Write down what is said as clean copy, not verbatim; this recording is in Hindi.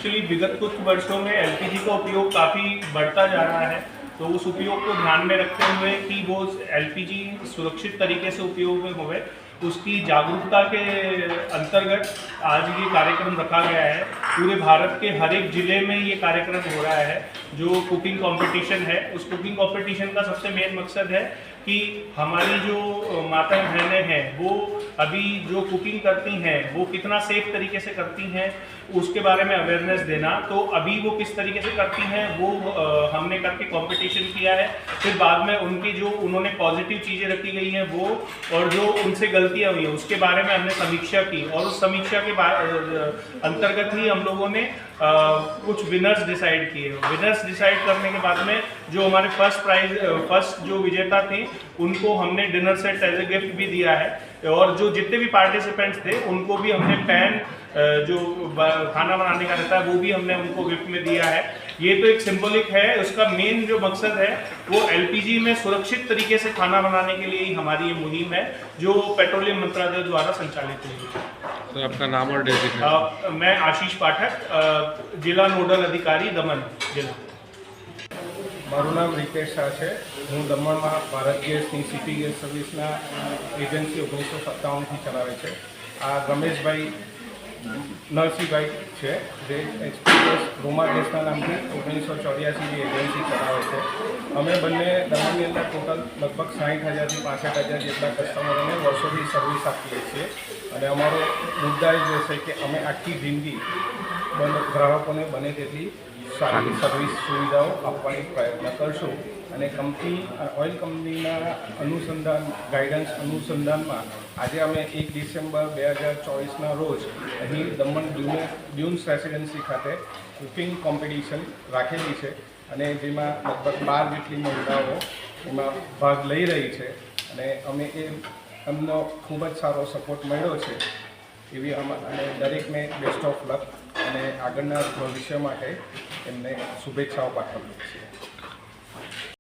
एक्चुअली विगत कुछ वर्षों में एलपीजी का उपयोग काफ़ी बढ़ता जा रहा है, तो उस उपयोग को ध्यान में रखते हुए कि वो एलपीजी सुरक्षित तरीके से उपयोग में होवे, उसकी जागरूकता के अंतर्गत आज ये कार्यक्रम रखा गया है। पूरे भारत के हर एक ज़िले में ये कार्यक्रम हो रहा है। जो कुकिंग कंपटीशन है, उस कुकिंग कंपटीशन का सबसे मेन मकसद है कि हमारी जो माता बहनें हैं वो अभी जो कुकिंग करती हैं वो कितना सेफ तरीके से करती हैं, उसके बारे में अवेयरनेस देना। तो अभी वो किस तरीके से करती हैं वो हमने करके कंपटीशन किया है। फिर बाद में उनकी जो उन्होंने पॉजिटिव चीज़ें रखी गई हैं वो, और जो उनसे गलतियाँ हुई हैं उसके बारे में हमने समीक्षा की, और उस समीक्षा के अंतर्गत ही हम लोगों ने कुछ विनर्स डिसाइड किए। विनर्स डिसाइड करने के बाद में जो हमारे फर्स्ट जो विजेता थे उनको हमने dinner set as a gift भी दिया है, और जो जितने भी पार्टिसिपेंट्स थे उनको भी हमने पैन जो खाना बनाने का रहता है वो भी हमने उनको गिफ्ट में दिया है। ये तो एक सिंबॉलिक है। उसका मेन जो मकसद है वो एलपीजी में सुरक्षित तरीके से खाना बनाने के लिए ही हमारी ये मुहिम है, जो पेट्रोलियम मंत्रालय द्वारा संचालित हुई है। तो आपका नाम और डेजिग्नेशन? मैं आशीष पाठक, जिला नोडल अधिकारी दमन जिला। મારું નામ રિતેશ શાહ છે। હું દમણમાં ભારત ગેસની સિટી ગેસ સર્વિસના એજન્સી 1957થી ચલાવે છે। આ રમેશભાઈ નરસિંહભાઈ છે જે એક્સપીરિયન્સ રોમા ગેસના નામથી 1984ની એજન્સી ચલાવે છે। અમે બંને દમણની અંદર ટોટલ લગભગ 60,000થી 65,000 જેટલા કસ્ટમરોને વર્ષોથી સર્વિસ આપીએ છીએ, અને અમારો મુદ્દા એ જ છે કે અમે આખી જિંદગી ગ્રાહકોને બને તેટલી સારી સર્વિસ સુવિધાઓ આપવાની પ્રયત્ન કરશું। અને કંપની ઓઇલ કંપનીના અનુસંધાન ગાઈડન્સ અનુસંધાનમાં આજે અમે 1 ડિસેમ્બર 2024ના રોજ અહીં દમણ ડ્યુન્સ રેસિડેન્સી ખાતે કુકિંગ કોમ્પિટિશન રાખેલી છે, અને જેમાં લગભગ 12 જેટલી મહિલાઓ એમાં ભાગ લઈ રહી છે, અને અમે એમનો ખૂબ જ સારો સપોર્ટ મળ્યો છે એવી અને દરેકને બેસ્ટ ઓફ લક અને આગળના ભવિષ્ય માટે એમને શુભેચ્છાઓ પાઠવીએ છીએ।